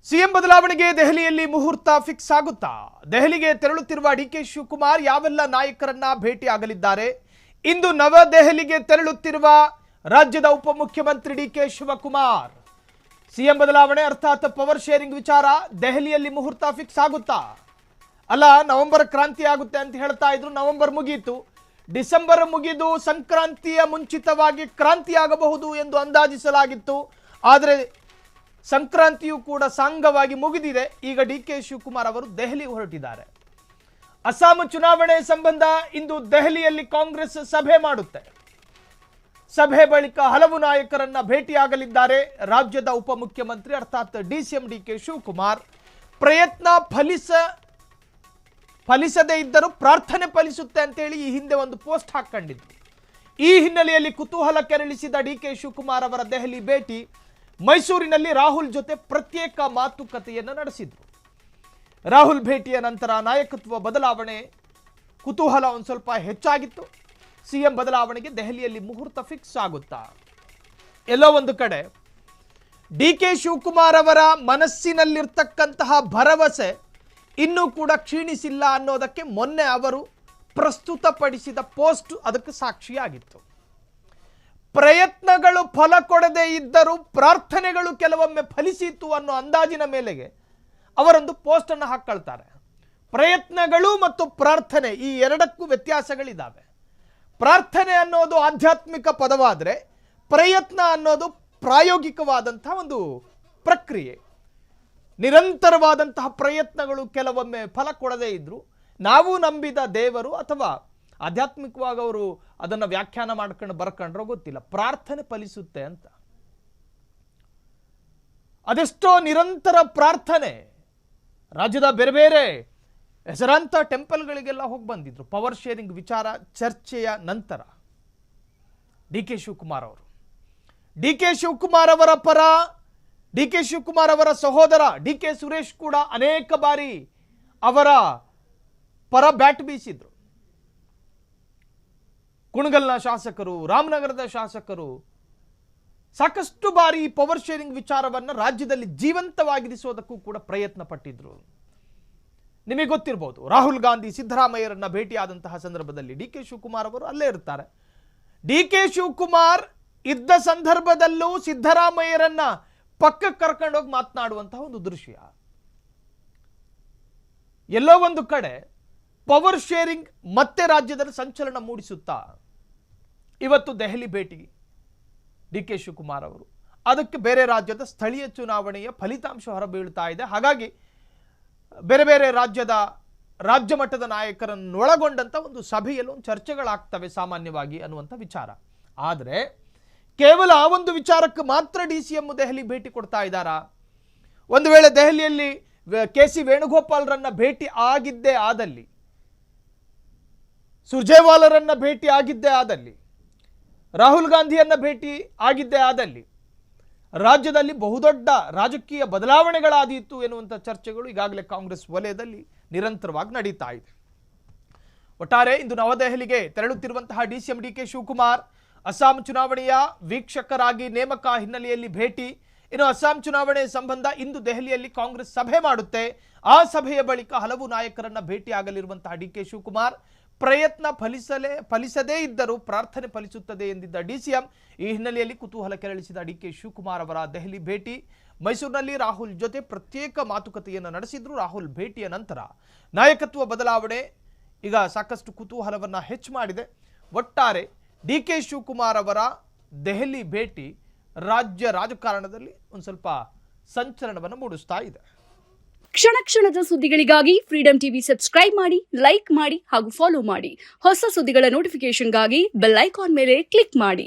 CM ಬದಲಾವಣೆಗೆ ದೆಹಲಿಯಲ್ಲಿ ಮುಹೂರ್ತ ಫಿಕ್ಸ್ ಆಗುತ್ತಾ? ದೆಹಲಿಗೆ ತೆರಳುತ್ತಿರುವ ಡಿಕೆ ಶಿವಕುಮಾರ್ ಯಾವೆಲ್ಲ ನಾಯಕರನ್ನ ಭೇಟಿಯಾಗಲಿದ್ದಾರೆ? ಇಂದು ನವದೆಹಲಿಗೆ ತೆರಳುತ್ತಿರುವ ರಾಜ್ಯದ ಉಪಮುಖ್ಯಮಂತ್ರಿ ಡಿಕೆ ಶಿವಕುಮಾರ್ ಸಿಎಂ ಬದಲಾವಣೆ ಅರ್ಥಾತ್ ಪವರ್ ಶೇರಿಂಗ್ ವಿಚಾರ ದೆಹಲಿಯಲ್ಲಿ ಮುಹೂರ್ತ ಫಿಕ್ಸ್ ಆಗುತ್ತಾ? ಅಲ್ಲ, ನವೆಂಬರ್ ಕ್ರಾಂತಿ ಆಗುತ್ತೆ ಅಂತ ಹೇಳ್ತಾ ಇದ್ರು. ನವೆಂಬರ್ ಮುಗಿಯಿತು, ಡಿಸೆಂಬರ್ ಮುಗಿದು ಸಂಕ್ರಾಂತಿಯ ಮುಂಚಿತವಾಗಿ ಕ್ರಾಂತಿ ಆಗಬಹುದು ಎಂದು ಅಂದಾಜಿಸಲಾಗಿತ್ತು. ಆದರೆ ಸಂಕ್ರಾಂತಿಯು ಕೂಡ ಸಾಂಗವಾಗಿ ಮುಗಿದಿದೆ. ಈಗ ಡಿಕೆ ಶಿವಕುಮಾರ್ ಅವರು ದೆಹಲಿಗೆ ಹೊರಟಿದ್ದಾರೆ. ಅಸ್ಸಾಂ ಚುನಾವಣೆ ಸಂಬಂಧ ಇಂದು ದೆಹಲಿಯಲ್ಲಿ ಕಾಂಗ್ರೆಸ್ ಸಭೆ ಮಾಡುತ್ತೆ. ಸಭೆ ಬಳಿಕ ಹಲವು ನಾಯಕರನ್ನ ಭೇಟಿಯಾಗಲಿದ್ದಾರೆ ರಾಜ್ಯದ ಉಪಮುಖ್ಯಮಂತ್ರಿ ಅರ್ಥಾತ್ ಡಿಸಿಎಂ ಡಿಕೆ ಶಿವಕುಮಾರ್. ಪ್ರಯತ್ನ ಫಲಿಸದೇ ಇದ್ದರೂ ಪ್ರಾರ್ಥನೆ ಫಲಿಸುತ್ತೆ ಅಂತೇಳಿ ಈ ಹಿಂದೆ ಒಂದು ಪೋಸ್ಟ್ ಹಾಕೊಂಡಿದ್ರು. ಈ ಹಿನ್ನೆಲೆಯಲ್ಲಿ ಕುತೂಹಲ ಕೆರಳಿಸಿದ ಡಿಕೆ ಶಿವಕುಮಾರ್ ಅವರ ದೆಹಲಿ ಭೇಟಿ. ಮೈಸೂರಿನಲ್ಲಿ ರಾಹುಲ್ ಜೊತೆ ಪ್ರತ್ಯೇಕ ಮಾತುಕತೆಯನ್ನು ನಡೆಸಿದ್ರು. ರಾಹುಲ್ ಭೇಟಿಯ ನಂತರ ನಾಯಕತ್ವ ಬದಲಾವಣೆ ಕುತೂಹಲ ಒಂದು ಸ್ವಲ್ಪ ಹೆಚ್ಚಾಗಿತ್ತು. ಸಿಎಂ ಬದಲಾವಣೆಗೆ ದೆಹಲಿಯಲ್ಲಿ ಮುಹೂರ್ತ ಫಿಕ್ಸ್ ಆಗುತ್ತಾ? ಎಲ್ಲೋ ಒಂದು ಕಡೆ ಡಿಕೆ ಶಿವಕುಮಾರ್ ಅವರ ಮನಸ್ಸಿನಲ್ಲಿರ್ತಕ್ಕಂತಹ ಭರವಸೆ ಇನ್ನೂ ಕೂಡ ಕ್ಷೀಣಿಸಿಲ್ಲ ಅನ್ನೋದಕ್ಕೆ ಮೊನ್ನೆ ಅವರು ಪ್ರಸ್ತುತಪಡಿಸಿದ ಪೋಸ್ಟ್ ಅದಕ್ಕೆ ಸಾಕ್ಷಿಯಾಗಿತ್ತು. ಪ್ರಯತ್ನಗಳು ಫಲ ಕೊಡದೇ ಇದ್ದರೂ ಪ್ರಾರ್ಥನೆಗಳು ಕೆಲವೊಮ್ಮೆ ಫಲಿಸಿತು ಅನ್ನೋ ಅಂದಾಜಿನ ಮೇಲೆಗೆ ಅವರೊಂದು ಪೋಸ್ಟ್ ಅನ್ನು ಹಾಕೊಳ್ತಾರೆ. ಪ್ರಯತ್ನಗಳು ಮತ್ತು ಪ್ರಾರ್ಥನೆ ಈ ಎರಡಕ್ಕೂ ವ್ಯತ್ಯಾಸಗಳಿದ್ದಾವೆ. ಪ್ರಾರ್ಥನೆ ಅನ್ನೋದು ಆಧ್ಯಾತ್ಮಿಕ ಪದವಾದರೆ ಪ್ರಯತ್ನ ಅನ್ನೋದು ಪ್ರಾಯೋಗಿಕವಾದಂತಹ ಒಂದು ಪ್ರಕ್ರಿಯೆ. ನಿರಂತರವಾದಂತಹ ಪ್ರಯತ್ನಗಳು ಕೆಲವೊಮ್ಮೆ ಫಲ ಕೊಡದೇ ಇದ್ರು ನಾವು ನಂಬಿದ ದೇವರು ಅಥವಾ ಆಧ್ಯಾತ್ಮಿಕವಾಗಿ ಅವರು ಅದನ್ನು ವ್ಯಾಖ್ಯಾನ ಮಾಡ್ಕೊಂಡು ಬರ್ಕೊಂಡ್ರೋ ಗೊತ್ತಿಲ್ಲ, ಪ್ರಾರ್ಥನೆ ಫಲಿಸುತ್ತೆ ಅಂತ. ಅದೆಷ್ಟೋ ನಿರಂತರ ಪ್ರಾರ್ಥನೆ ರಾಜ್ಯದ ಬೇರೆ ಬೇರೆ ಹೆಸರಾಂತ ಟೆಂಪಲ್ಗಳಿಗೆಲ್ಲ ಹೋಗಿ ಬಂದಿದ್ರು. ಪವರ್ ಶೇರಿಂಗ್ ವಿಚಾರ ಚರ್ಚೆಯ ನಂತರ ಡಿಕೆ ಶಿವಕುಮಾರ್ ಅವರ ಪರ ಡಿಕೆ ಶಿವಕುಮಾರ್ ಅವರ ಸಹೋದರ ಡಿಕೆ ಸುರೇಶ್ ಕೂಡ ಅನೇಕ ಬಾರಿ ಅವರ ಪರ ಬ್ಯಾಟ್ ಬೀಸಿದ್ರು. ಕುಣಗಲ್ನ ಶಾಸಕರು, ರಾಮನಗರದ ಶಾಸಕರು ಸಾಕಷ್ಟು ಬಾರಿ ಪವರ್ ಶೇರಿಂಗ್ ವಿಚಾರವನ್ನು ರಾಜ್ಯದಲ್ಲಿ ಜೀವಂತವಾಗಿರಿಸೋದಕ್ಕೂ ಕೂಡ ಪ್ರಯತ್ನ ಪಟ್ಟಿದ್ರು. ನಿಮಗೆ ಗೊತ್ತಿರಬಹುದು, ರಾಹುಲ್ ಗಾಂಧಿ ಸಿದ್ದರಾಮಯ್ಯರನ್ನ ಭೇಟಿಯಾದಂತಹ ಸಂದರ್ಭದಲ್ಲಿ ಡಿಕೆ ಶಿವಕುಮಾರ್ ಅವರು ಅಲ್ಲೇ ಇರ್ತಾರೆ. ಡಿಕೆ ಶಿವಕುಮಾರ್ ಇದ್ದ ಸಂದರ್ಭದಲ್ಲೂ ಸಿದ್ದರಾಮಯ್ಯರನ್ನ ಪಕ್ಕಕ್ಕೆ ಕರ್ಕೊಂಡೋಗಿ ಮಾತನಾಡುವಂತಹ ಒಂದು ದೃಶ್ಯ. ಎಲ್ಲೋ ಒಂದು ಕಡೆ ಪವರ್ ಶೇರಿಂಗ್ ಮತ್ತೆ ರಾಜ್ಯದಲ್ಲಿ ಸಂಚಲನ ಮೂಡಿಸುತ್ತಾ ಇವತ್ತು ದೆಹಲಿ ಭೇಟಿ ಡಿಕೆ ಶಿವಕುಮಾರ್ ಅವರು. ಅದಕ್ಕೆ ಬೇರೆ ರಾಜ್ಯದ ಸ್ಥಳೀಯ ಚುನಾವಣೆಯ ಫಲಿತಾಂಶ ಹೊರಬೀಳ್ತಾ ಇದೆ. ಹಾಗಾಗಿ ಬೇರೆ ಬೇರೆ ರಾಜ್ಯ ಮಟ್ಟದ ನಾಯಕರನ್ನು ಒಳಗೊಂಡಂತ ಒಂದು ಸಭೆಯಲ್ಲಿ ಒಂದು ಚರ್ಚೆಗಳಾಗ್ತವೆ ಸಾಮಾನ್ಯವಾಗಿ ಅನ್ನುವಂಥ ವಿಚಾರ. ಆದರೆ ಕೇವಲ ಆ ಒಂದು ವಿಚಾರಕ್ಕೆ ಮಾತ್ರ ಡಿಸಿಎಂ ದೆಹಲಿ ಭೇಟಿ ಕೊಡ್ತಾ ಇದ್ದಾರಾ? ಒಂದು ವೇಳೆ ದೆಹಲಿಯಲ್ಲಿ ಕೆ.ಸಿ. ವೇಣುಗೋಪಾಲ್ರನ್ನ ಭೇಟಿ ಆಗಿದ್ದೇ ಆದಲ್ಲಿ, ಸುರ್ಜೇವಾಲರನ್ನ ಭೇಟಿ ಆಗಿದ್ದೇ ಆದಲ್ಲಿ, ರಾಹುಲ್ ಗಾಂಧಿಯನ್ನ ಭೇಟಿ ಆಗಿದ್ದೇ ಆದಲ್ಲಿ ರಾಜ್ಯದಲ್ಲಿ ಬಹುದೊಡ್ಡ ರಾಜಕೀಯ ಬದಲಾವಣೆಗಳಾದೀತು ಎನ್ನುವಂಥ ಚರ್ಚೆಗಳು ಈಗಾಗಲೇ ಕಾಂಗ್ರೆಸ್ ವಲಯದಲ್ಲಿ ನಿರಂತರವಾಗಿ ನಡೀತಾ ಇದೆ. ಒಟ್ಟಾರೆ ಇಂದು ನವದೆಹಲಿಗೆ ತೆರಳುತ್ತಿರುವಂತಹ ಡಿಸಿಎಂ ಡಿಕೆ ಶಿವಕುಮಾರ್ ಅಸ್ಸಾಂ ಚುನಾವಣೆಯ ವೀಕ್ಷಕರಾಗಿ ನೇಮಕ ಹಿನ್ನೆಲೆಯಲ್ಲಿ ಭೇಟಿ. ಇನ್ನು ಅಸ್ಸಾಂ ಚುನಾವಣೆ ಸಂಬಂಧ ಇಂದು ದೆಹಲಿಯಲ್ಲಿ ಕಾಂಗ್ರೆಸ್ ಸಭೆ ಮಾಡುತ್ತೆ. ಆ ಸಭೆಯ ಬಳಿಕ ಹಲವು ನಾಯಕರನ್ನ ಭೇಟಿಯಾಗಲಿರುವಂತಹ ಡಿಕೆ ಶಿವಕುಮಾರ್. ಪ್ರಯತ್ನ ಫಲಿಸದೇ ಇದ್ದರೂ ಪ್ರಾರ್ಥನೆ ಫಲಿಸುತ್ತದೆ ಎಂದಿದ್ದ ಡಿಸಿಎಂ. ಈ ಹಿನ್ನೆಲೆಯಲ್ಲಿ ಕುತೂಹಲ ಕೆರಳಿಸಿದ ಡಿಕೆ ಶಿವಕುಮಾರ್ ಅವರ ದೆಹಲಿ ಭೇಟಿ. ಮೈಸೂರಿನಲ್ಲಿ ರಾಹುಲ್ ಜೊತೆ ಪ್ರತ್ಯೇಕ ಮಾತುಕತೆಯನ್ನು ನಡೆಸಿದ್ರು. ರಾಹುಲ್ ಭೇಟಿಯ ನಂತರ ನಾಯಕತ್ವ ಬದಲಾವಣೆ ಈಗ ಸಾಕಷ್ಟು ಕುತೂಹಲವನ್ನು ಹೆಚ್ಚು ಮಾಡಿದೆ. ಒಟ್ಟಾರೆ ಡಿಕೆ ಶಿವಕುಮಾರ್ ಅವರ ದೆಹಲಿ ಭೇಟಿ ರಾಜ್ಯ ರಾಜಕಾರಣದಲ್ಲಿ ಒಂದು ಸ್ವಲ್ಪ ಸಂಚಲನವನ್ನು ಮೂಡಿಸ್ತಾ ಇದೆ. ಕ್ಷಣ ಕ್ಷಣದ ಸುದ್ದಿಗಳಿಗಾಗಿ ಫ್ರೀಡಂ ಟಿವಿ ಸಬ್ಸ್ಕ್ರೈಬ್ ಮಾಡಿ, ಲೈಕ್ ಮಾಡಿ ಹಾಗೂ ಫಾಲೋ ಮಾಡಿ. ಹೊಸ ಸುದ್ದಿಗಳ ನೋಟಿಫಿಕೇಶನ್ಗಾಗಿ ಬೆಲ್ ಐಕಾನ್ ಮೇಲೆ ಕ್ಲಿಕ್ ಮಾಡಿ.